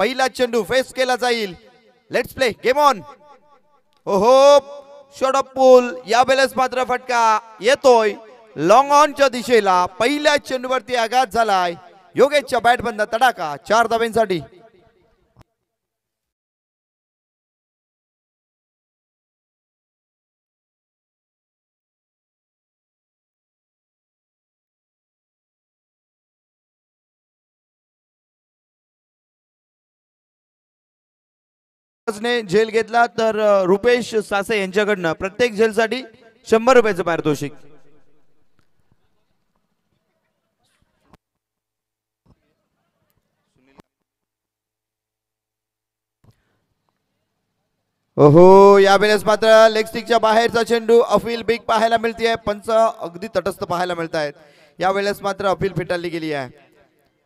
पहिला चेंडू फेस केला जाईल. Let's play game on. ओहो शॉट ऑफ पूल. यावेळेस मात्र फटका येतोय लॉंग ऑनच्या दिशेला. पहिल्या चेंडूवरती आघात झालाय. योगेशच्या बॅट बंद तडाखा 4 धाब्यांसाठी. ने झेल घेतला तर रुपेश सासे यांच्याकडनं प्रत्येक झेलसाठी 100 रुपयाचं पारितोषिक. ओहो यावेळेस मात्र लेग स्टिकच्या बाहेरचा चेंडू अपील बिग पाहायला मिळते. पंच अगदी तटस्थ पाहायला मिळत आहेत. यावेळेस मात्र अपील फेटाळली गेली आहे.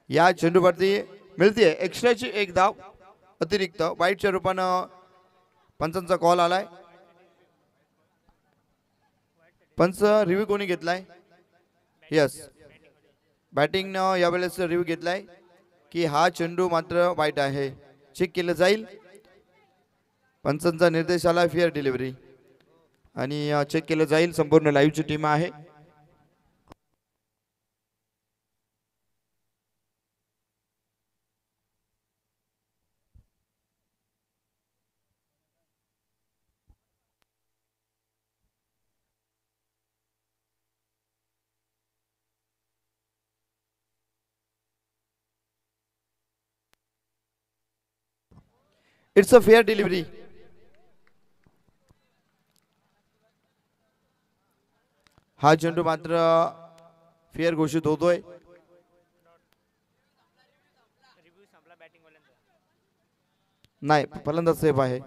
या चेंडूवरती मिळते एक्स्ट्राची 1 धाव अतिरिक्त. वाईटच्या रूपानं पंचांचा कॉल आलाय. पंच रिव्ह्यू कोणी घेतलाय? यस बॅटिंग न यावेळेस रिव्ह्यू घेतलाय की हा चेंडू मात्र वाईट आहे. चेक केलं जाईल. पंचांचा निर्देश आला फेअर डिलिव्हरी आणि चेक केलं जाईल. संपूर्ण लाईव्हची टीम आहे. It's a fair delivery. हा चेंडू मात्र फेअर घोषित होतोय. नाही फलंदाज सेफ आहे.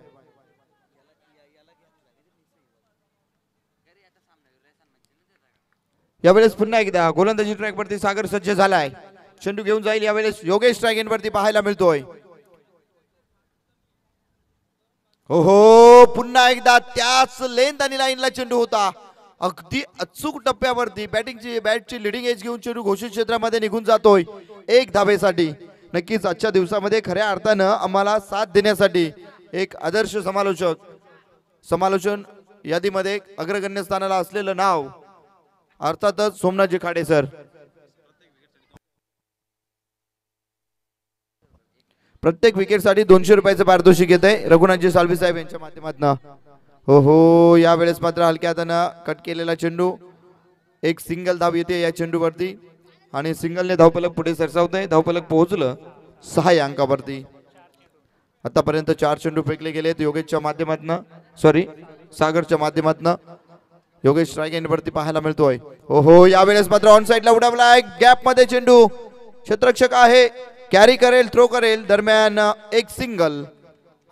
यावेळेस पुन्हा एकदा गोलंदाजी ट्रॅक वरती सागर सज्ज झालाय. चेंडू घेऊन जाईल. यावेळेस योगेश स्ट्राईक एंड वरती पाहायला मिळतोय. हो पुन्हा एकदा त्याच लेंथ आणि लाईनला चेंडू होता. अगदी अचूक टप्प्यावरती बॅटची लिडिंग एज घेऊन चेंडू घोषित क्षेत्रामध्ये निघून जातोय 1 धावेसाठी. नक्कीच आजच्या दिवसामध्ये खऱ्या अर्थानं आम्हाला साथ देण्यासाठी एक आदर्श समालोचन यादीमध्ये अग्रगण्य स्थानाला असलेलं नाव अर्थातच सोमनाथजी खाडे सर. प्रत्येक विकेटसाठी 200 रुपयाचं पारितोषिक येत आहे रघुनाथजी साळवी साहेब यांच्या माध्यमातून. हो यावेळेस मात्र हलक्या हातानं कट केलेला चेंडू. एक सिंगल धाव येते या चेंडूवरती आणि सिंगलने धावफलक पुढे सरसावत आहे. धावफलक पोहोचलं 6 अंकावरती. आतापर्यंत 4 चेंडू फेकले गेलेत योगेशच्या माध्यमातून. सागरच्या माध्यमातून. योगेश स्ट्राईक एंड वरती पाहायला मिळतोय. हो यावेळेस मात्र ऑन साइडला उडवलाय. गॅप मध्ये चेंडू. क्षेत्ररक्षक आहे. कॅरी करेल थ्रो करेल. दरम्यान एक सिंगल.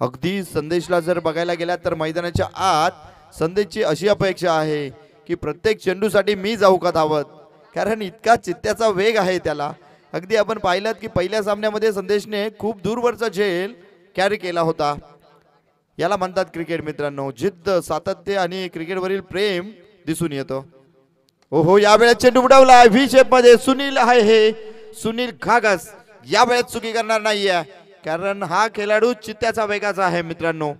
अगदी संदेशला जर बघायला गेला तर मैदानाच्या आत संदेशची अशी अपेक्षा आहे की प्रत्येक चेंडूसाठी मी जाऊ का धावत. कारण इतका चित्त्याचा वेग आहे त्याला. अगदी आपण पाहिलं की पहिल्या सामन्यामध्ये संदेशने खूप दूरवरचा झेल कॅरी केला होता. याला म्हणतात क्रिकेट मित्रांनो. जिद्द सातत्य आणि क्रिकेटवरील प्रेम दिसून येतं. ओहो यावेळेस चेंडू उडवला व्ही शेप मध्ये. सुनील आहे हे सुनील घागस. यावेळेस चुकी करणार नाहीये कारण हा खेळाडू चित्त्याचा वेगाचा आहे मित्रांनो.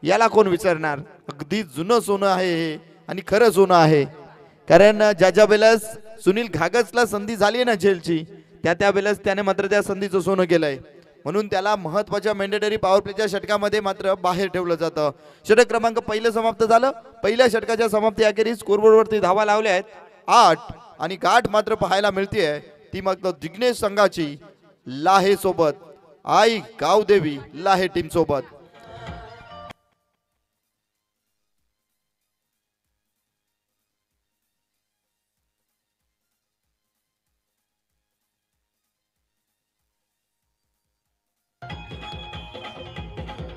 याला कोण विचारणार. अगदी जुनं सोनं आहे हे आणि खरं सोनं आहे. कारण ज्या वेळेस सुनील घागसला संधी झाली ना झेलची त्या वेळेस त्याने मात्र त्या संधीचं सोनं केलंय. म्हणून त्याला महत्वाच्या मॅन्डेटरी पॉवर प्लेच्या षटकामध्ये मात्र बाहेर ठेवलं जातं. षटक क्रमांक 1 समाप्त झालं. पहिल्या षटकाच्या समाप्ती अखेरीस स्कोरबोर्ड वरती धावा लावल्या आहेत 8 आणि गाठ मात्र पाहायला मिळतेय ती मात्र दिग्नेश संघाची लाहे सोबत. आई गावदेवी लाहे टीम सोबत.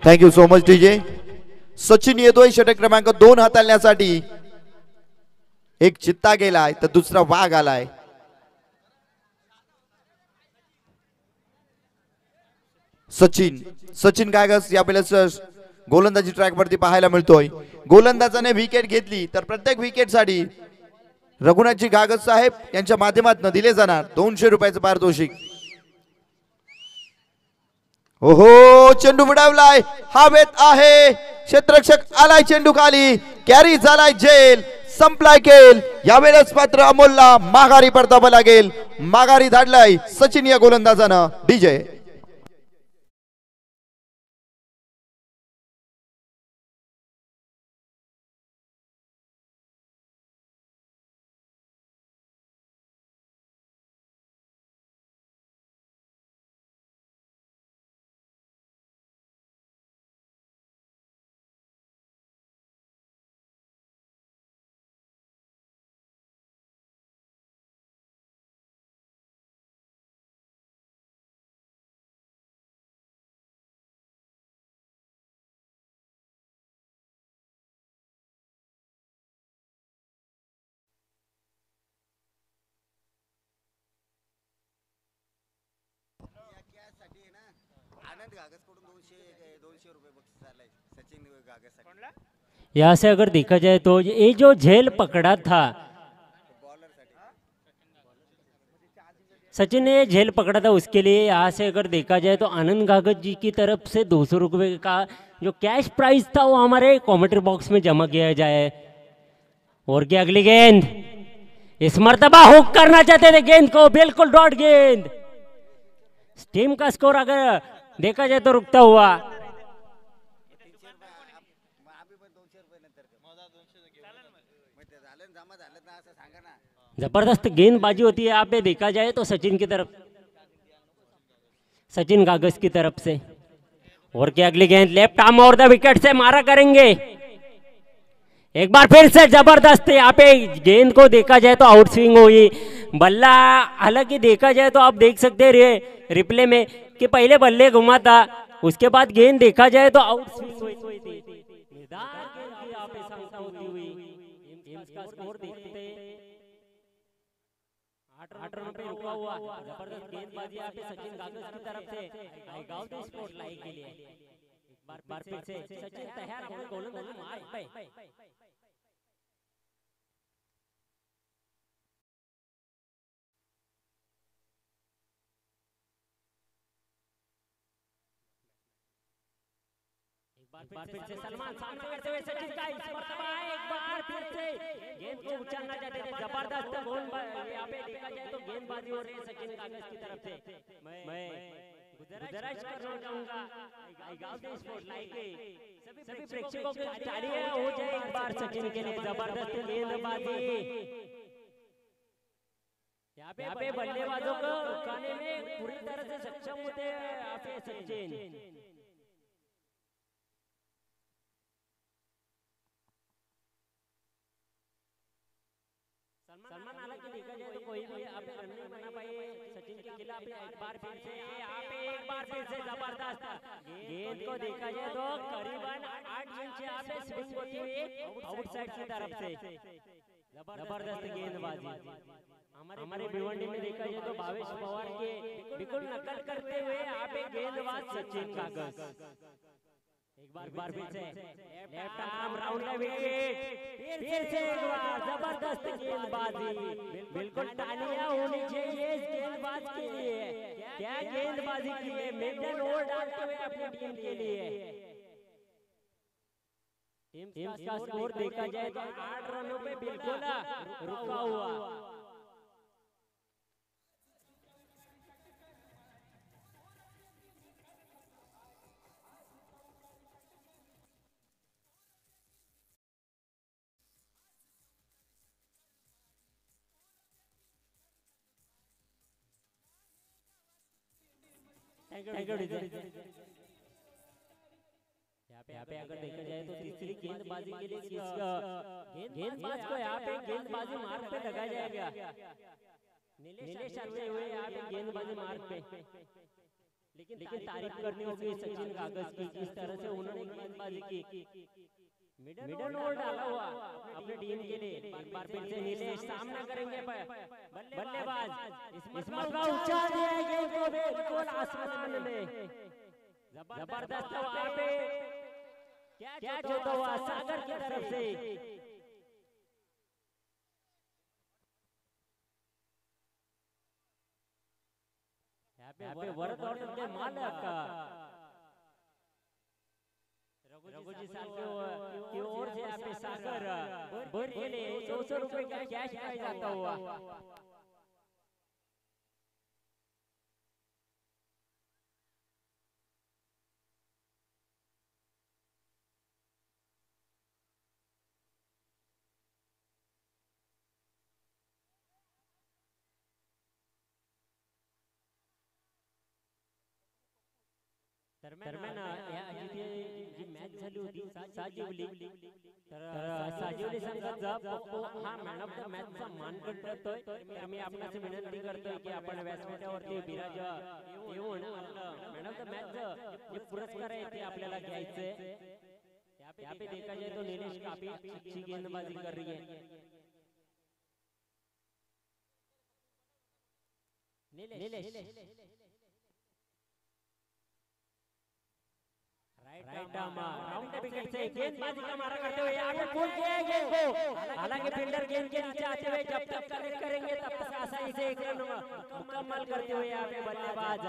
Thank you so much DJ. Sachin येतोय षटक क्रमांक 2 हाताळण्यासाठी. एक चित्ता गेलाय तर दुसरा वाघ आलाय. सचिन गायगस यावेळेस गोलंदाजी ट्रॅक वरती पाहायला मिळतोय. गोलंदाजाने विकेट घेतली तर प्रत्येक विकेट साठी रघुनाथजी गागस साहेब यांच्या माध्यमातून दिले जाणार 200 रुपयाचं पारितोषिक. हो हो, चेंडू बुडावलाय, हवेत आहे, क्षेत्ररक्षक आलाय चेंडू खाली, कॅरी झालाय झेल, संपलाय खेळ. यावेळेस मात्र अमोलला माघारी परतावं लागेल. माघारी धाडलाय सचिन या गोलंदाजानं. डीजे यहाँ से अगर देखा जाए तो ये जो झेल पकड़ा था, सचिन ने झेल पकड़ा था, उसके लिए यहाँ से अगर देखा जाए तो आनंद गागत जी की तरफ से 200 रुपये का जो कैश प्राइस था वो हमारे कमेंट्री बॉक्स में जमा किया जाए। और क्या अगली गेंद, इस मर्तबा हुक करना चाहते थे गेंद को, बिल्कुल डॉट गेंद। टीम का स्कोर अगर देखा जाए तो रुकता हुआ। जबरदस्त गेंदबाजी होती है यहाँ पे देखा जाए तो सचिन की तरफ, सचिन कागज की तरफ से। और क्या अगली गेंद लेफ्ट आर्म और द विकेट से मारा करेंगे। एक बार फिर से जबरदस्त यहाँ पे गेंद को देखा जाए तो आउट स्विंग हुई। बल्ला हालांकि देखा जाए तो आप देख सकते हैं रिप्ले में कि पहले बल्ले घुमा था, उसके बाद गेंद देखा जाए तो आउट स्विंग हुई थी। यहाँ पे समता होती हुई का स्कोर देखते 8 रनों पे रुका हुआ। जबरदस्त गेंदबाजी यहाँ पे सचिन कागज की तरफ से आई गांव द स्पोर्ट लाइन के लिए। एक बार फिर से सचिन तैयार होने गोलंदाजी मार्क पे। एक बार फिर से सलमान सामने करते हुए सचिन का इस मर्तबा एक बार फिर से गेंद को उछालना चाहते थे। जबरदस्त गोल यहाँ पे देखा जाए तो गेंदबाजी हो रही है सचिन कागज की तरफ से। मैं गुजारिश करना चाहूंगा आई गांव द स्पोर्ट लाइक के सभी प्रेक्षकों की तालियां हो जाए एक बार सचिन के लिए। जबरदस्त गेंदबाजी यहाँ पे बल्लेबाजों को रुकाने में पूरी तरह से सक्षम होते हैं यहाँ पे सचिन। सलमान हालांकि देखा जाए तो कोई भी यहाँ पे रन नहीं बना पाए सचिन के खिलाफ। एक बार फिर से यहाँ पे एक बार फिर से जबरदस्त गेंद को देखा जाए तो करीबन 8 इंच यहाँ पे स्विंग होती हुई आउटसाइड की तरफ से। जबरदस्त गेंदबाजी हमारे भिवंडी में देखा जाए तो भावेश पवार के बिल्कुल नकल करते हुए यहाँ पे गेंदबाज सचिन कागज। एक बार फिर से left arm round the wicket, फिर से एक बार जबरदस्त गेंदबाजी। बिल्कुल तालियां होनी चाहिए इस गेंदबाज के लिए। क्या गेंदबाजी की है, मेडन ओवर डालते हुए अपनी टीम के लिए। टीम का स्कोर देखा जाए तो 8 रनों पे बिल्कुल रुका हुआ। यहाँ पे अगर देखा जाए तो तीसरी गेंदबाजी के लिए गेंदबाज को यहाँ पे गेंदबाजी मार्ग पे लगाया जाएगा। नीलेश आते हुए यहाँ पे गेंदबाजी मार्ग पे, लेकिन तारीफ करनी होगी सचिन कागज की जिस तरह से उन्होंने गेंदबाजी की। मिडल ओवर डाला हुआ अपनी टीम के लिए। एक बार फिर से नीलेश सामना करेंगे बल्लेबाज इस मौका उछाल दिया गेंद को बिल्कुल आसमान में। जबरदस्त वहां पे क्या होता हुआ सागर की तरफ से। यहाँ पे वरद और मालक संगोजी साल की ओर से यहाँ पे सागर भर के लिए 200 रुपए का कैश प्राइज आता हुआ। दरम्यान या जिथे जी मॅच झाली होती साजिवली तर साजिवली संघाचा पप्पू हा मॅन ऑफ द मॅच चा मानकन करतोय। तर मी आपणास विनंती करतोय की आपण व्यासपीठावरती विराज येऊन मॅन ऑफ द मॅच जे पुरस्कार आहे ते आपल्याला घ्यायचे। यहाँ पे देखा जाए तो नीलेश काफी अच्छी गेंदबाजी कर रही है। Nilesh right arm round the wicket से गेंदबाजी का मारा करते हुए यहाँ पे पुल किया है गेंद को। हालांकि फील्डर गेंद के नीचे आते हुए जब तक कलेक्ट करेंगे तब तक आसानी से एक रन मुकम्मल करते हुए यहाँ पे बल्लेबाज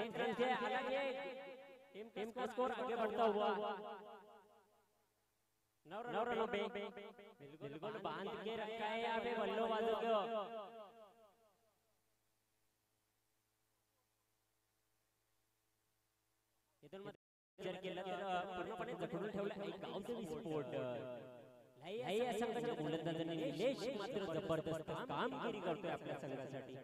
एक रन से हालांकि टीम का स्कोर आगे बढ़ता हुआ 9 रनों पे बिल्कुल बांध के रखा है यहाँ पे बल्लेबाजों को। इथून विचार केला तर पूर्णपणे जखडून ठेवला एक गावचा विस्फोट। या संघाच्या गोलंदाजांनी निलेश मात्र जबरदस्त कामगिरी करतोय आपल्या संघासाठी।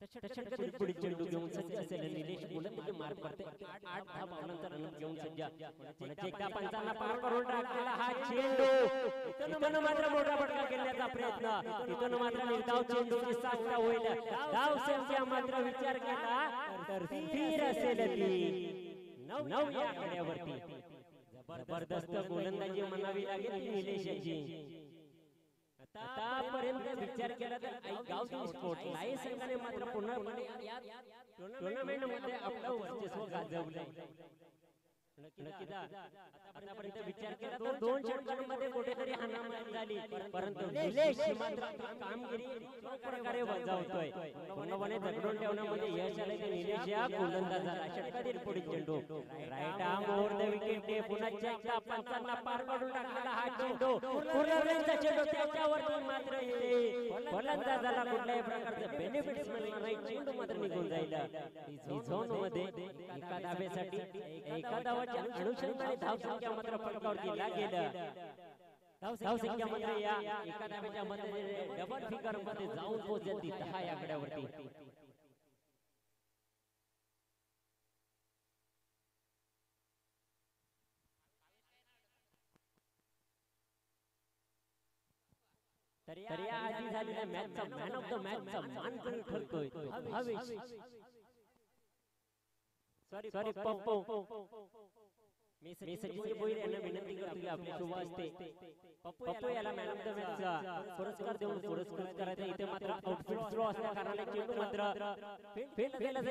षटकातील पुढील चेंडू घेऊन सज्ज असलेले निलेश गोलंदाजी मार्ग करते 8-10 पावलांचा रन घेऊन सज्ज। एकदा पंचांना पार करून टाकलेला हा चेंडू इथून मात्र मोठा फटका खेळण्याचा प्रयत्न इथून मात्र निर्धाव चेंडूची साठा होईल। धाव संख्या मात्र विचार केला तर स्थिर असेल ती 9 या आकड्यावरती। जबरदस्त गोलंदाजी म्हणावी लागेल निलेशची। आतापर्यंत विचार केला तर गावची स्पोर्ट नाही संघाने मात्र पूर्णपणे या टुर्नामेंट मध्ये आपलं वर्चस्व गाजवलंय। नक्कीच आतापर्यंत विचार केला तर 2 षटकांमध्ये कुठेतरी हाणामारी झाली परंतु निलेश मात्र कामगिरी प्रकारे बजावतोय। पूर्णपणे जगडून ठेवण्यामध्ये यश आले ते निलेश या गोलंदाजाला। षटकातील पुढील चेंडू right arm over the wicket पुन्हा एकदा पंचांना पार करून टाकलेला हा चेंडू पूर्णवेळचा चेंडू त्याच्यावरती मात्र येते गोलंदाजाला कुठल्याही प्रकारचे बेनिफिट्स मिळणार नाही। चेंडू मात्र निघून जाईल झोन मध्ये एका धावेसाठी एका धावाच्या अनुषंगाने धाव संख्या मात्र फटकावरती लागेल। धाव संख्या मात्र या एका धावेच्या मध्ये डबल फिगर मध्ये जाऊन पोहोचली 10 या आकड्यावरती। तर या आधी झालेल्या मॅचचा मॅन ऑफ द मॅचचा मानकरी ठरतोय भावेश सॉरी पप्पू। मी सचिन भोईर यांना विनंती करतो की आपले शुभ असते पप्पू याला मॅन ऑफ द मॅचचा पुरस्कार देऊन पुरस्कृत करायचा। इथे मात्र आउटफिट स्लो असल्या कारणाने चेंडू मात्र फील्ड केला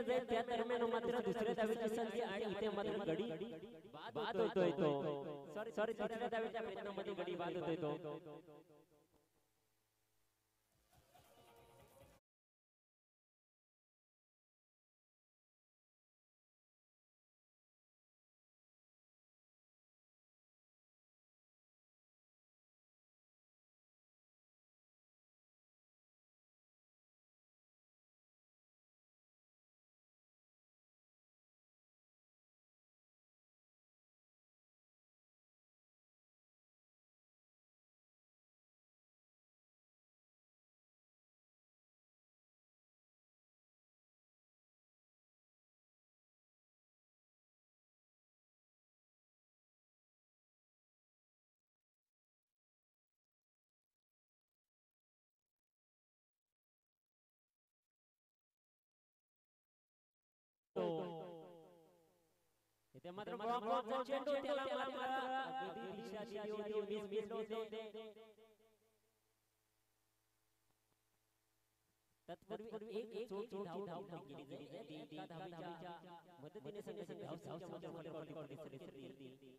जाईल त्या दरम्यान मात्र दुसऱ्या धावेची संधी आणि इथे मात्र गडी बाद होतोय तो सॉरी तिसऱ्या धावेच्या प्रयत्नामध्ये गडी बाद होतोय तो। इथे मात्र ब्लॉकचा चेंडू त्याला मात्र अगदी दिशा दिली होती मिस होते। तत्पूर्वी एक चोटी धाव केली जाईल एका धावेच्या मदतीने संघ धाव संख्या मध्ये दिली।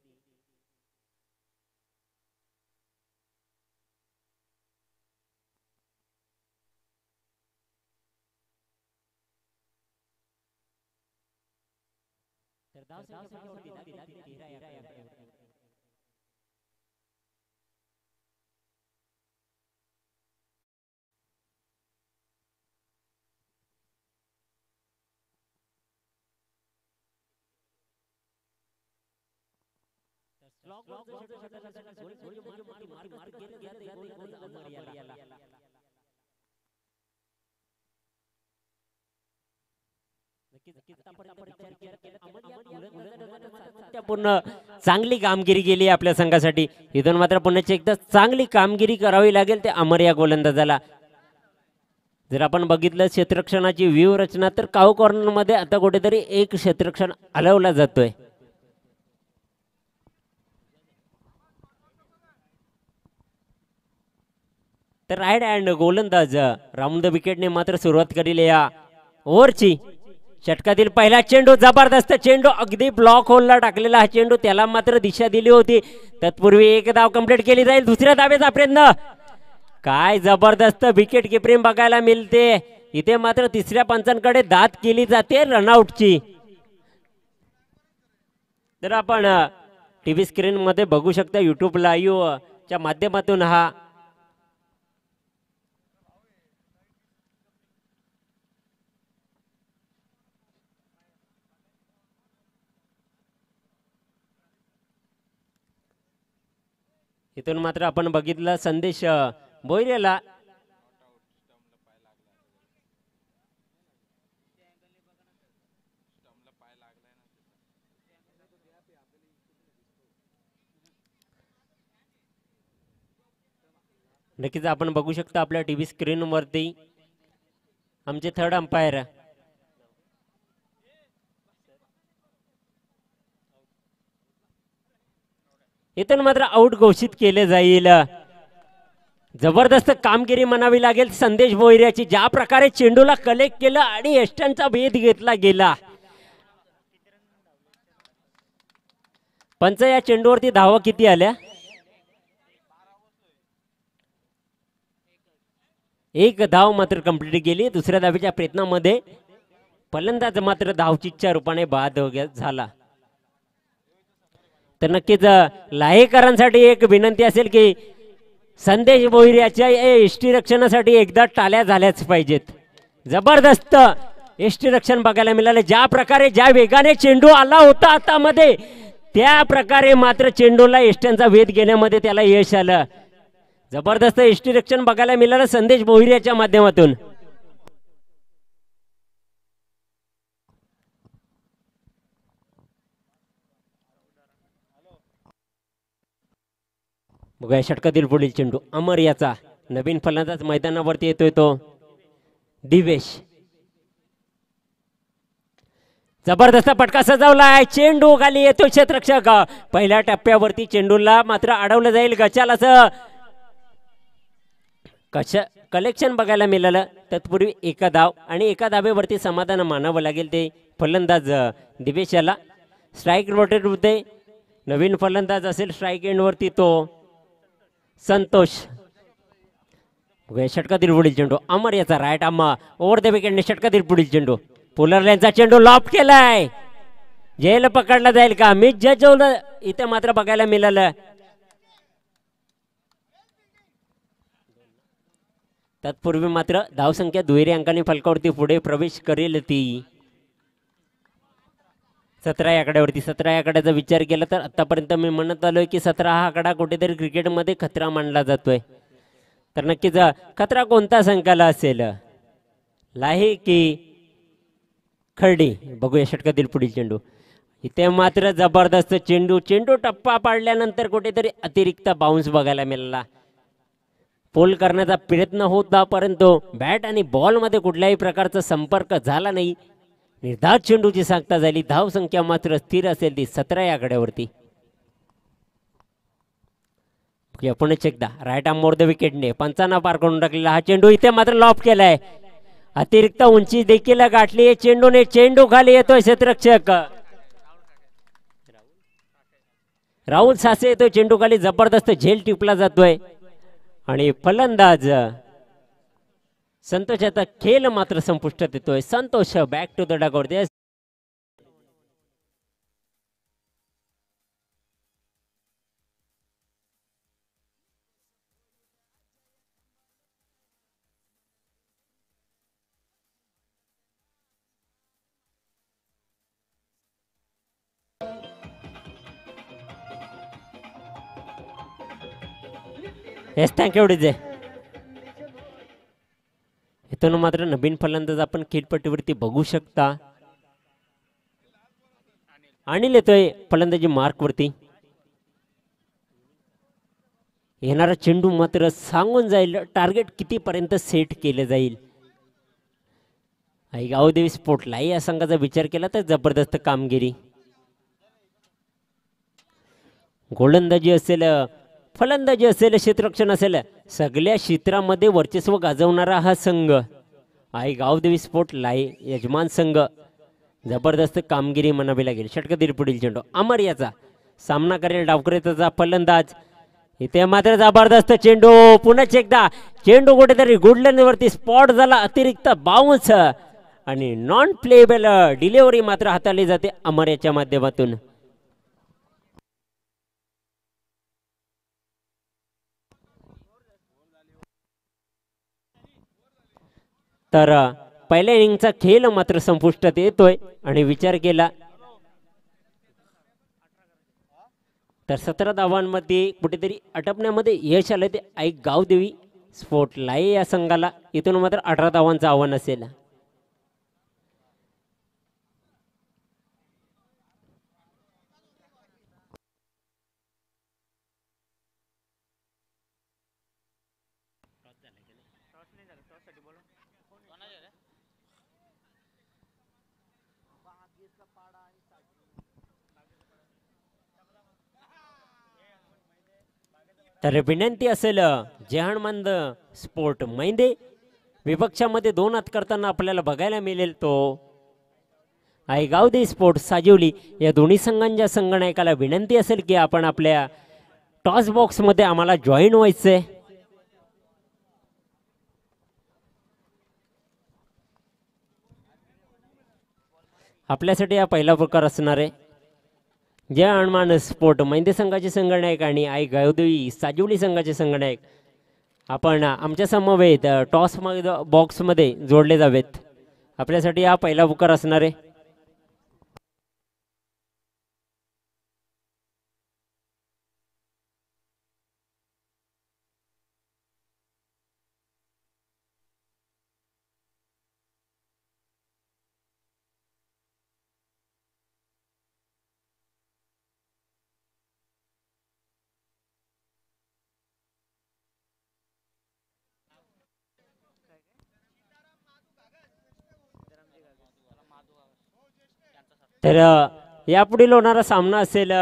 तर धावसंख्येवरती 13 या आकड्यावरती. पूर्ण चांगली कामगिरी केली आपल्या संघासाठी. इथून मात्र पुन्हा एकदा चांगली कामगिरी करावी लागेल ते अमर या गोलंदाजाला. जर आपण बघितलं क्षेत्ररक्षणाची व्यूहरचना तर काऊ कॉर्नर मध्ये आता कुठेतरी एक क्षेत्ररक्षण हलवला जातोय. तर राईट हँड गोलंदाज राऊंड द विकेटने मात्र सुरुवात केलेली या ओव्हरची. षटकातील पहिला चेंडू जबरदस्त चेंडू अगदी ब्लॉक होलला टाकलेला हा चेंडू त्याला मात्र दिशा दिली होती. तत्पूर्वी एक धाव कंप्लीट केली जाईल. दुसऱ्या धावेचा प्रयत्न. काय जबरदस्त विकेट किपरिंग बघायला मिळते इथे. मात्र तिसऱ्या पंचांकडे दाद केली जाते रनआउटची. तर आपण टीव्ही स्क्रीन मध्ये बघू शकता युट्यूब लाईव्ह च्या माध्यमातून हा इथून मात्र आपण बघितलं संदेश बोईरेला नक्कीच आपण बघू शकता आपल्या टीव्ही स्क्रीन वरती आमचे थर्ड अंपायर इथून मात्र आउट घोषित केले जाईल. जबरदस्त कामगिरी म्हणावी लागेल संदेश भोईऱ्याची. ज्या प्रकारे चेंडूला कलेक्ट केलं आणि यष्टांचा भेद घेतला गेला. पंच या चेंडूवरती धावा किती आल्या? एक धाव मात्र कंप्लीट केली. दुसऱ्या धावेच्या प्रयत्नामध्ये फलंदाज मात्र धावचीच्या रूपाने बाद झाला. तर नक्कीच लाहेकरांसाठी एक विनंती असेल की संदेश भोईऱ्याच्या यष्टी रक्षणासाठी एकदा टाळ्या झाल्याच पाहिजेत. जबरदस्त यष्टी रक्षण बघायला मिळाले. ज्या प्रकारे ज्या वेगाने चेंडू आला होता हातामध्ये त्या प्रकारे मात्र चेंडूला यष्ट्यांचा वेध घेण्यामध्ये त्याला यश आलं. जबरदस्त यष्टी रक्षण बघायला मिळालं संदेश भोईऱ्याच्या माध्यमातून. बघा षटकातील पुढील चेंडू अमर याचा. नवीन फलंदाज मैदानावरती येतोय तो दिवेश. जबरदस्त पटका सजवलाय. चेंडू खाली येतो क्षेत्ररक्षक. पहिल्या टप्प्यावरती चेंडूला मात्र अडवलं जाईल. गचालाचं कलेक्शन बघायला मिळालं. तत्पूर्वी एका धाव आणि एका धावेवरती समाधान मानावं लागेल ते फलंदाज दिवेश याला. स्ट्राईक रोटेट होते. नवीन फलंदाज असेल स्ट्राईक एंड वरती तो संतोष. षटकातील पुढील चेंडू अमर याचा राईट आम्हा ओव्हर द विकेटने षटकातील पुढील चेंडू पुलरल्यांचा चेंडू लॉप केलाय. जेल पकडला जाईल का? मी जजवलं इथे मात्र बघायला मिळालं. तत्पूर्वी मात्र धावसंख्या दुहेरी अंकांनी फलकावरती पुढे प्रवेश करेल ती 17 या आकड्यावरती. 17 या आकड्याचा विचार केला तर आतापर्यंत मी म्हणत आलोय की 17 हा आकडा कुठेतरी क्रिकेटमध्ये खतरा मानला जातोय. तर नक्कीच खतरा कोणता संघाला असेल? लाहे की खर्डी? बघूया षटकातील पुढील चेंडू. इथे मात्र जबरदस्त चेंडू. चेंडू टप्पा पाडल्यानंतर कुठेतरी अतिरिक्त बाउन्स बघायला मिळाला. पोल करण्याचा प्रयत्न होता परंतु बॅट आणि बॉल मध्ये कुठल्याही प्रकारचा संपर्क झाला नाही. निर्धार चेंडूची सांगता झाली. धाव संख्या मात्र स्थिर असेल ती 17 या आकड्यावरती. पुन्हा एकदा राईट आर्म ओव्हर द विकेटने पंचांना पार करून टाकलेला हा चेंडू इथे मात्र लॉप केलाय. अतिरिक्त उंची देखील गाठली चेंडूने. चेंडू खाली येतोय क्षेत्ररक्षक राहुल सासे येतोय चेंडू खाली. जबरदस्त झेल टिपला जातोय आणि फलंदाज संतोषाचा खेळ मात्र संपुष्टात येतोय. Santosh back to the dugout. Yes thank you DJ. इथून मात्र नवीन फलंदाज आपण खेळपट्टीवरती बघू शकता. अनिल येतोय फलंदाजी मार्क वरती. येणारा चेंडू मात्र सांगून जाईल टार्गेट कितीपर्यंत सेट केले जाईल. गावदेवी स्पोर्टला या संघाचा विचार केला तर जबरदस्त कामगिरी. गोलंदाजी असेल, फलंदाजी असेल, क्षेत्ररक्षण असेल, सगळ्या क्षेत्रामध्ये वर्चस्व गाजवणारा हा संघ आहे गावदेवी स्पोर्ट लाई यजमान संघ. जबरदस्त कामगिरी म्हणावी लागेल. षटकातील पुढील चेंडू अमर याचा सामना करेल डावकरेचा फलंदाज. इथे मात्र जबरदस्त चेंडू. पुन्हा एकदा चेंडू कुठेतरी गुडलॅनवरती स्पॉट झाला. अतिरिक्त बाउन्स आणि नॉन प्लेबल डिलिव्हरी मात्र हाताळली जाते अमर याच्या माध्यमातून. तर पहिल्या इनिंगचा खेळ मात्र संपुष्टात येतोय आणि विचार केला तर 17 धावांमध्ये कुठेतरी आटपण्यामध्ये यश आलं ते ऐक गावदेवी स्पोर्ट लाई या संघाला. इथून मात्र 18 धावांचं आव्हान असेल. तर विनंती असेल जेहानमंद स्पोर्ट मैंदे विपक्षामध्ये 2 हात करताना आपल्याला बघायला मिळेल तो आहे गावदेवी स्पोर्ट साजिवली. या दोन्ही संघांच्या संघनायकाला विनंती असेल की आपण आपल्या टॉस बॉक्स मध्ये आम्हाला जॉईन व्हायचंय. आपल्यासाठी हा पहिला प्रकार असणार आहे. जय हनुमान स्पोर्ट मैंदे संघाचे संघनायक आणि आई गावदेवी साजिवली संघाचे संघनायक आपण आमच्या समवेत टॉस बॉक्समध्ये जोडले जावेत. आपल्यासाठी हा पहिला पुकार असणार आहे. तर यापुढील होणारा सामना असेल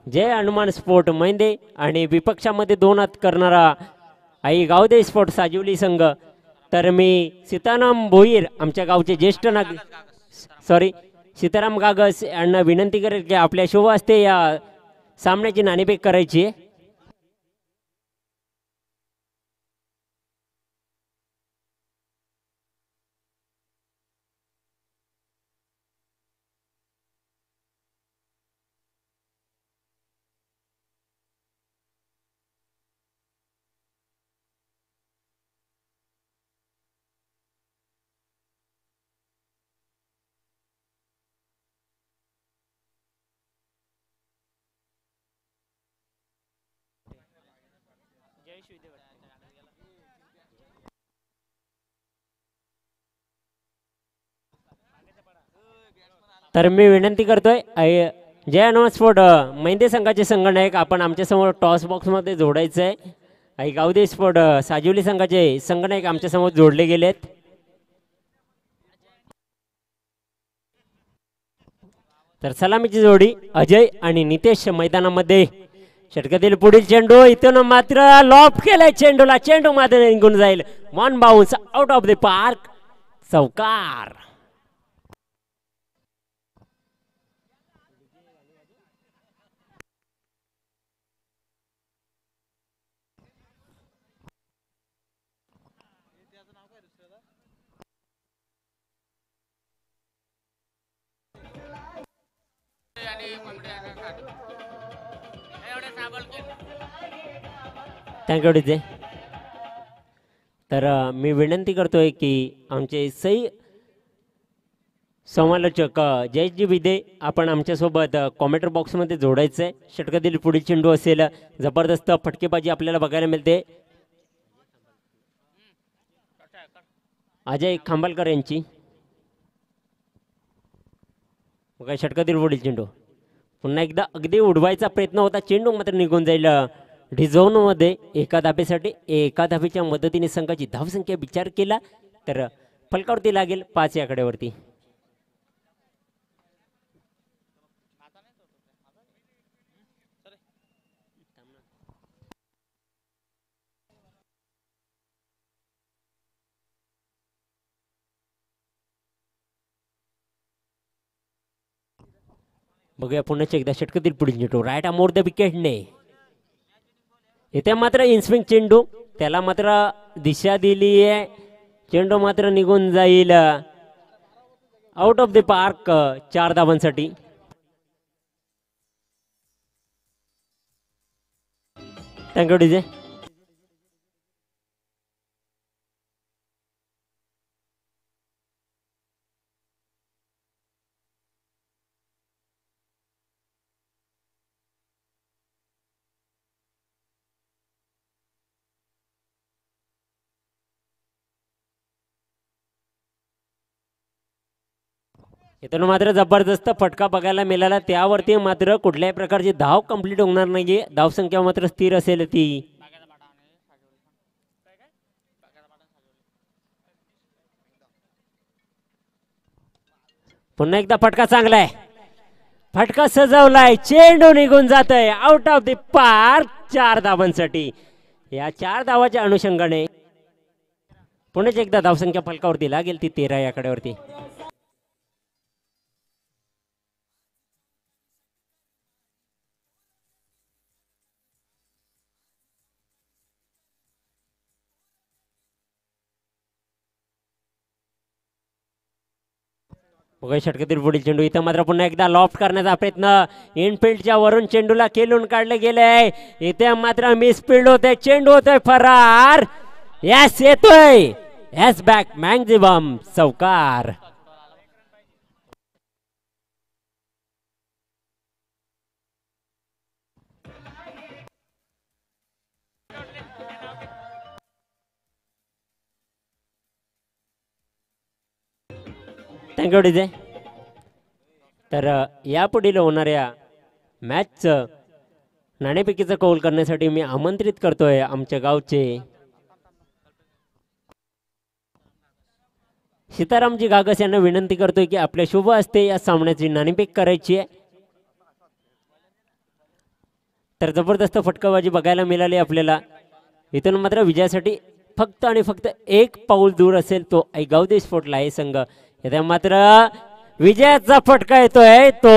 जय हनुमान स्पोर्ट मैंदे आणि विपक्षामध्ये 2 हात करणारा आई गावदेवी स्पोर्ट साजिवली संघ. तर मी सीताराम भोईर आमच्या गावचे ज्येष्ठ सीताराम गागस यांना विनंती करेल की आपल्या शुभ हस्ते या सामन्याची नाणेफेक करायची आहे. तर मी विनंती करतोय जय हनुमान स्पोर्ट मैंदे संघाचे संघनायक आपण आमच्या समोर टॉस बॉक्स मध्ये जोडायचं आहे. आई गावदेवी स्पोर्ट साजिवली संघाचे संघनायक आमच्या समोर जोडले गेलेत. तर सलामीची जोडी अजय आणि नितेश मैदानामध्ये. षटकातील पुढील चेंडू इथून मात्र लॉफ केलाय चेंडूला. चेंडू मात्र निघून जाईल. One bounce out of the park. चौकार. Thank you DJ. तर मी विनंती करतोय की आमचे सई समालोचक जयजी विदे आपण आमच्यासोबत कॉमेंटर बॉक्समध्ये जोडायचं आहे. षटकातील पुढील चेंडू असेल, जबरदस्त फटकेबाजी आपल्याला बघायला मिळते. अजय खांबालकर यांची बघा षटकातील पुढील चेंडू पुन्हा एकदा अगदी उडवायचा प्रयत्न होता, चेंडू मात्र निघून जाईल डिझोनमध्ये. एका धाबेसाठी एका धाबेच्या मदतीने संघाची धावसंख्या विचार केला तर फलकावरती लागेल 5 या आकड्यावरती. बघूया पुन्हा एकदा षटकातील पुढील चेंडू राईट मोर द विकेटने. इथे मात्र इनस्विंग चेंडू, त्याला मात्र दिशा दिली आहे, चेंडू मात्र निघून जाईल आउट ऑफ द पार्क 4 धावांसाठी. Thank you DJ. इथून मात्र जबरदस्त फटका बघायला मिळाला, त्यावरती मात्र कुठल्याही प्रकारची धाव कंप्लीट होणार नाही, धावसंख्या मात्र स्थिर असेल ती. पुन्हा एकदा फटका चांगला आहे, फटका सजवलाय, चेंडू निघून जातोय आउट ऑफ द पार्क 4 धावांसाठी. या 4 धावाच्या अनुषंगाने पुन्हा एकदा धावसंख्या फलकावरती लागेल ती 13 या आकड्यावरती. बघा षटकातील पुढील चेंडू, इथं मात्र पुन्हा एकदा लॉफ्ट करण्याचा प्रयत्न, इनफिल्डच्या वरून चेंडूला खेळून काढले गेले, इथे मात्र मिसफिल्ड होते, चेंडू होतोय फरार. यस येतोय, यस बॅक मॅक्झिमम चौकार. Thank you DJ. तर यापुढील होणाऱ्या मॅचचं नाणेफेकीचं कौल करण्यासाठी मी आमंत्रित करतोय आमच्या गावचे सीतारामजी गागस यांना विनंती करतोय की आपल्या शुभ हस्ते या सामन्याची नाणेफेक करायची आहे. तर जबरदस्त फटकाबाजी बघायला मिळाली आपल्याला. इथून मात्र विजयासाठी फक्त आणि फक्त 1 पाऊल दूर असेल तो ऐगावदे स्पोर्ट लाहे संघ. इथे मात्र विजयाचा फटका येतोय तो